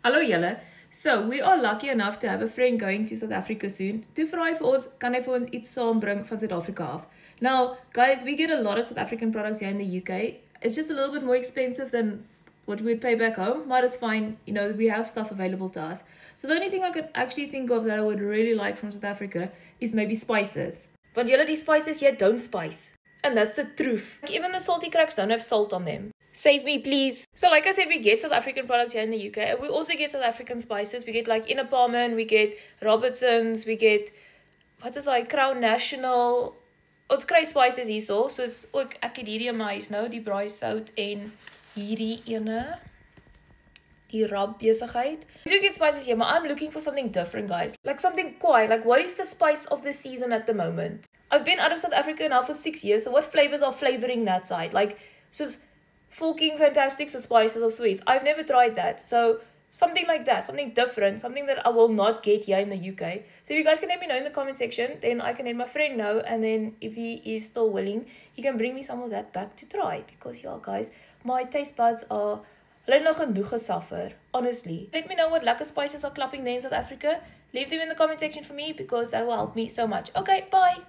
Hallo julle. So, we are lucky enough to have a friend going to South Africa soon. To vra hy vir ons, kan hy vir ons iets saambring van Suid-Afrika af. Now, guys, we get a lot of South African products here in the UK. It's just a little bit more expensive than what we'd pay back home, but it's fine. You know, we have stuff available to us. So the only thing I could actually think of that I would really like from South Africa is maybe spices. Want julle, die spices here don't spice. And that's the truth. Like, even the salty cracks don't have salt on them. Save me, please. So like I said, we get South African products here in the UK. And we also get South African spices. We get like Inner Palmen, we get Robertsons, we get, wat is like Crown National. Ons kry spices hierso, soos ook ek het hierdie in my huis nou, die braai sout en hierdie ene, die rab besigheid. I do get spices here, but I'm looking for something different, guys. Like something kwai. Like, what is the spice of the season at the moment? I've been out of South Africa now for 6 years, so what flavors are flavoring that side? Like, soos Fucking Fantastics or spices or sweets. I've never tried that. So something like that, something different, something that I will not get here in the UK. So if you guys can let me know in the comment section, then I can let my friend know, and then if he is still willing, he can bring me some of that back to try. Because yeah, guys, my taste buds are hulle nog genoeg gesuffer, honestly. Let me know what lekker spices are clapping there in South Africa. Leave them in the comment section for me because that will help me so much. Okay, bye!